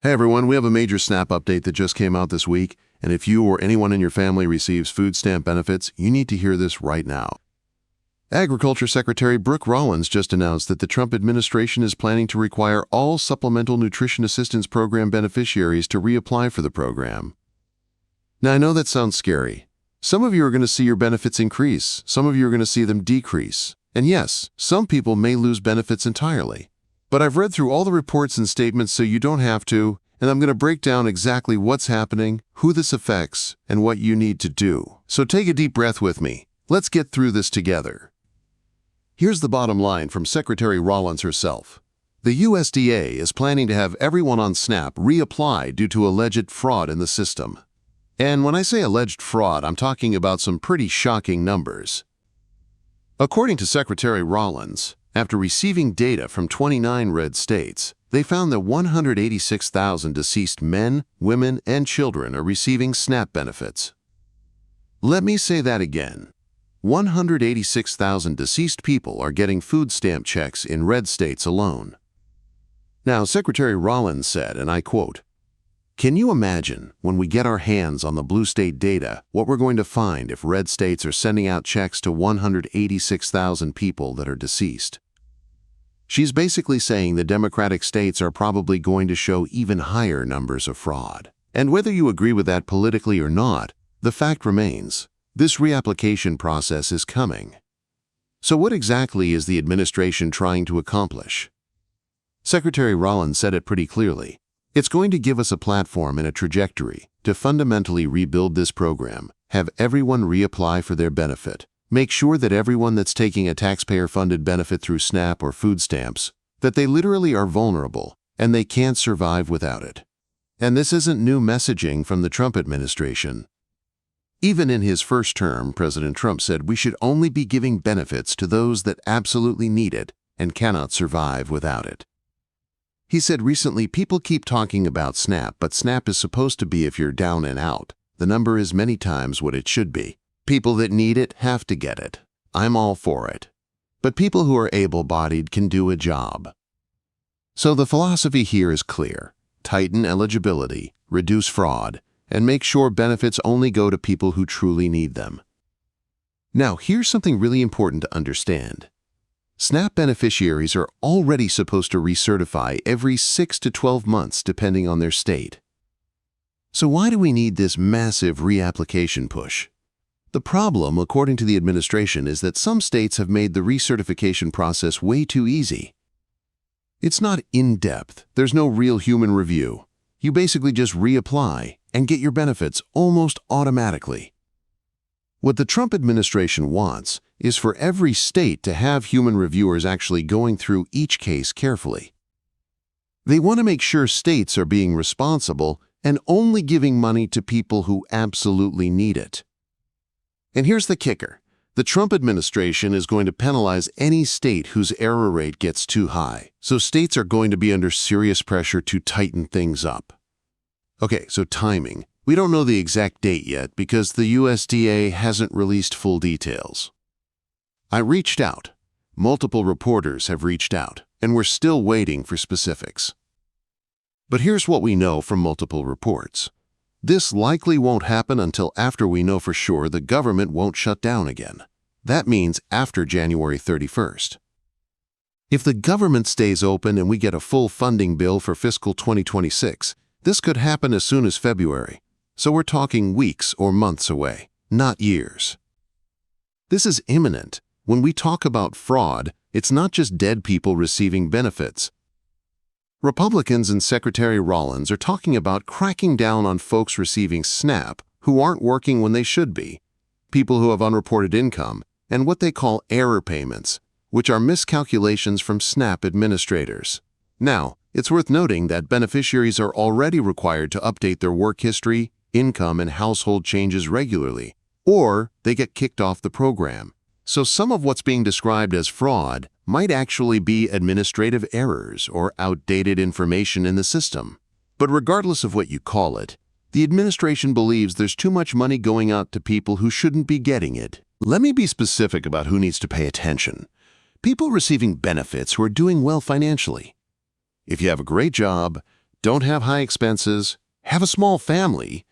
Hey everyone, we have a major SNAP update that just came out this week, and if you or anyone in your family receives food stamp benefits, you need to hear this right now. Agriculture Secretary Brooke Rollins just announced that the Trump administration is planning to require all Supplemental Nutrition Assistance Program beneficiaries to reapply for the program. Now, I know that sounds scary. Some of you are going to see your benefits increase, some of you are going to see them decrease. And yes, some people may lose benefits entirely. But I've read through all the reports and statements so you don't have to, and I'm going to break down exactly what's happening, who this affects, and what you need to do. So take a deep breath with me. Let's get through this together. Here's the bottom line from Secretary Rollins herself. The USDA is planning to have everyone on SNAP reapply due to alleged fraud in the system. And when I say alleged fraud, I'm talking about some pretty shocking numbers. According to Secretary Rollins, after receiving data from 29 red states, they found that 186,000 deceased men, women, and children are receiving SNAP benefits. Let me say that again. 186,000 deceased people are getting food stamp checks in red states alone. Now, Secretary Rollins said, and I quote, "Can you imagine, when we get our hands on the blue state data, what we're going to find if red states are sending out checks to 186,000 people that are deceased?" She's basically saying the Democratic states are probably going to show even higher numbers of fraud. And whether you agree with that politically or not, the fact remains, this reapplication process is coming. So what exactly is the administration trying to accomplish? Secretary Rollins said it pretty clearly. It's going to give us a platform and a trajectory to fundamentally rebuild this program, have everyone reapply for their benefit, make sure that everyone that's taking a taxpayer-funded benefit through SNAP or food stamps, that they literally are vulnerable and they can't survive without it. And this isn't new messaging from the Trump administration. Even in his first term, President Trump said we should only be giving benefits to those that absolutely need it and cannot survive without it. He said recently, people keep talking about SNAP, but SNAP is supposed to be if you're down and out. The number is many times what it should be. People that need it have to get it. I'm all for it. But people who are able-bodied can do a job. So the philosophy here is clear. Tighten eligibility, reduce fraud, and make sure benefits only go to people who truly need them. Now, here's something really important to understand. SNAP beneficiaries are already supposed to recertify every 6 to 12 months depending on their state. So why do we need this massive reapplication push? The problem, according to the administration, is that some states have made the recertification process way too easy. It's not in-depth. There's no real human review. You basically just reapply and get your benefits almost automatically. What the Trump administration wants is for every state to have human reviewers actually going through each case carefully. They want to make sure states are being responsible and only giving money to people who absolutely need it. And here's the kicker. The Trump administration is going to penalize any state whose error rate gets too high, so states are going to be under serious pressure to tighten things up. Okay, so timing. We don't know the exact date yet because the USDA hasn't released full details. I reached out. Multiple reporters have reached out, and we're still waiting for specifics. But here's what we know from multiple reports. This likely won't happen until after we know for sure the government won't shut down again. That means after January 31st. If the government stays open and we get a full funding bill for fiscal 2026, this could happen as soon as February. So we're talking weeks or months away, not years. This is imminent. When we talk about fraud, it's not just dead people receiving benefits. Republicans and Secretary Rollins are talking about cracking down on folks receiving SNAP who aren't working when they should be, people who have unreported income, and what they call error payments, which are miscalculations from SNAP administrators. Now, it's worth noting that beneficiaries are already required to update their work history, income, and household changes regularly, or they get kicked off the program. So some of what's being described as fraud might actually be administrative errors or outdated information in the system. But regardless of what you call it, the administration believes there's too much money going out to people who shouldn't be getting it. Let me be specific about who needs to pay attention. People receiving benefits who are doing well financially. If you have a great job, don't have high expenses, have a small family,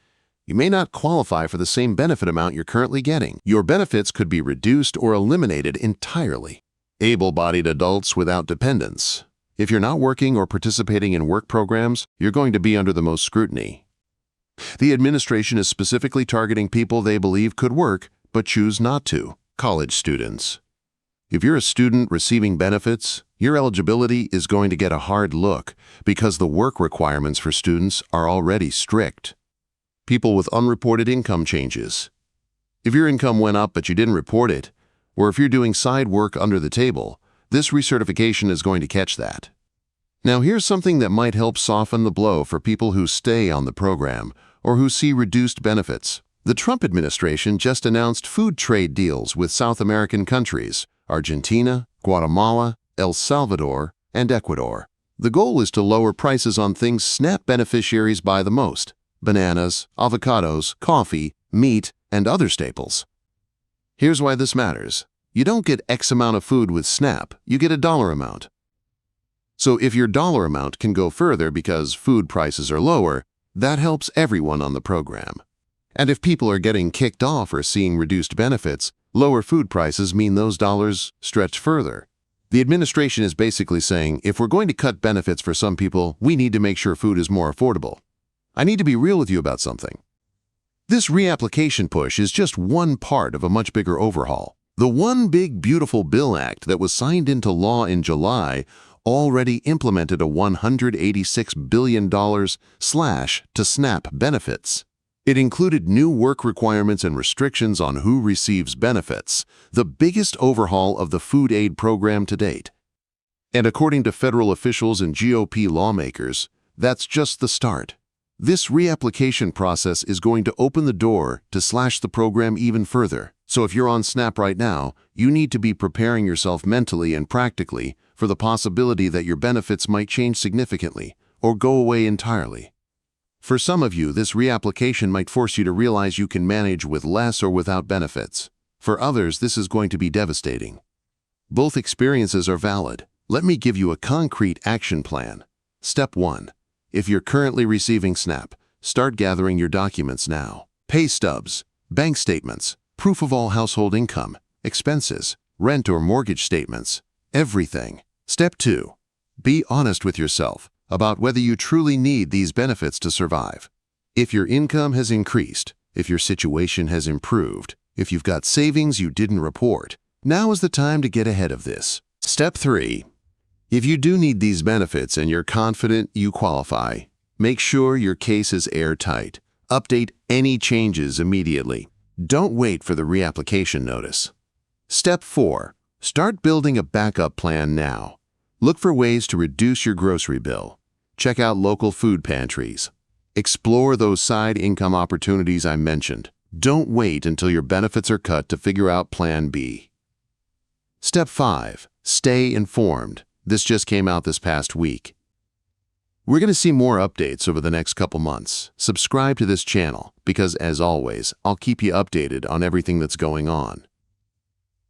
you may not qualify for the same benefit amount you're currently getting. Your benefits could be reduced or eliminated entirely. Able-bodied adults without dependents. If you're not working or participating in work programs, you're going to be under the most scrutiny. The administration is specifically targeting people they believe could work but choose not to. College students. If you're a student receiving benefits, your eligibility is going to get a hard look because the work requirements for students are already strict. People with unreported income changes. If your income went up but you didn't report it, or if you're doing side work under the table, this recertification is going to catch that. Now here's something that might help soften the blow for people who stay on the program or who see reduced benefits. The Trump administration just announced food trade deals with South American countries, Argentina, Guatemala, El Salvador, and Ecuador. The goal is to lower prices on things SNAP beneficiaries buy the most: bananas, avocados, coffee, meat, and other staples. Here's why this matters. You don't get X amount of food with SNAP, you get a dollar amount. So if your dollar amount can go further because food prices are lower, that helps everyone on the program. And if people are getting kicked off or seeing reduced benefits, lower food prices mean those dollars stretch further. The administration is basically saying, if we're going to cut benefits for some people, we need to make sure food is more affordable. I need to be real with you about something. This reapplication push is just one part of a much bigger overhaul. The One Big Beautiful Bill Act that was signed into law in July already implemented a $186 billion slash to SNAP benefits. It included new work requirements and restrictions on who receives benefits, the biggest overhaul of the food aid program to date. And according to federal officials and GOP lawmakers, that's just the start. This reapplication process is going to open the door to slash the program even further. So if you're on SNAP right now, you need to be preparing yourself mentally and practically for the possibility that your benefits might change significantly or go away entirely. For some of you, this reapplication might force you to realize you can manage with less or without benefits. For others, this is going to be devastating. Both experiences are valid. Let me give you a concrete action plan. Step 1. If you're currently receiving SNAP, start gathering your documents now. Pay stubs, bank statements, proof of all household income, expenses, rent or mortgage statements, everything. Step 2. Be honest with yourself about whether you truly need these benefits to survive. If your income has increased, if your situation has improved, if you've got savings you didn't report, now is the time to get ahead of this. Step 3. If you do need these benefits and you're confident you qualify, make sure your case is airtight. Update any changes immediately. Don't wait for the reapplication notice. Step 4. Start building a backup plan now. Look for ways to reduce your grocery bill. Check out local food pantries. Explore those side income opportunities I mentioned. Don't wait until your benefits are cut to figure out Plan B. Step 5. Stay informed. This just came out this past week. We're going to see more updates over the next couple months. Subscribe to this channel because, as always, I'll keep you updated on everything that's going on.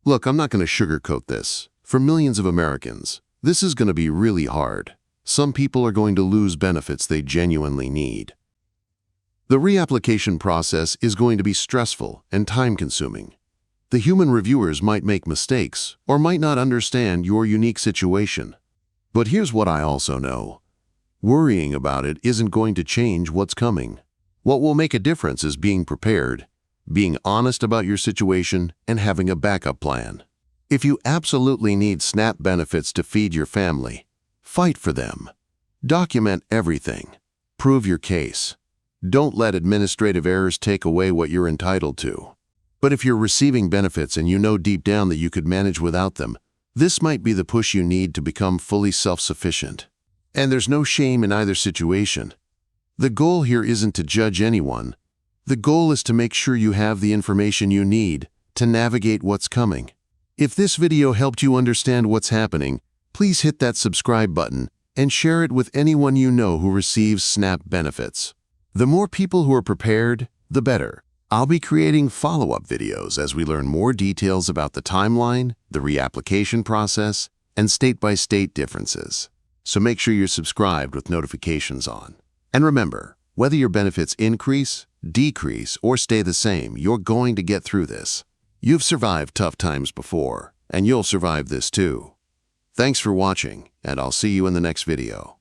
Look, I'm not going to sugarcoat this. For millions of Americans, this is going to be really hard. Some people are going to lose benefits they genuinely need. The reapplication process is going to be stressful and time-consuming. The human reviewers might make mistakes or might not understand your unique situation. But here's what I also know. Worrying about it isn't going to change what's coming. What will make a difference is being prepared, being honest about your situation, and having a backup plan. If you absolutely need SNAP benefits to feed your family, fight for them. Document everything. Prove your case. Don't let administrative errors take away what you're entitled to. But if you're receiving benefits and you know deep down that you could manage without them, this might be the push you need to become fully self-sufficient. And there's no shame in either situation. The goal here isn't to judge anyone. The goal is to make sure you have the information you need to navigate what's coming. If this video helped you understand what's happening, please hit that subscribe button and share it with anyone you know who receives SNAP benefits. The more people who are prepared, the better. I'll be creating follow-up videos as we learn more details about the timeline, the reapplication process, and state-by-state differences. so make sure you're subscribed with notifications on. And remember, whether your benefits increase, decrease, or stay the same, you're going to get through this. You've survived tough times before, and you'll survive this too. Thanks for watching, and I'll see you in the next video.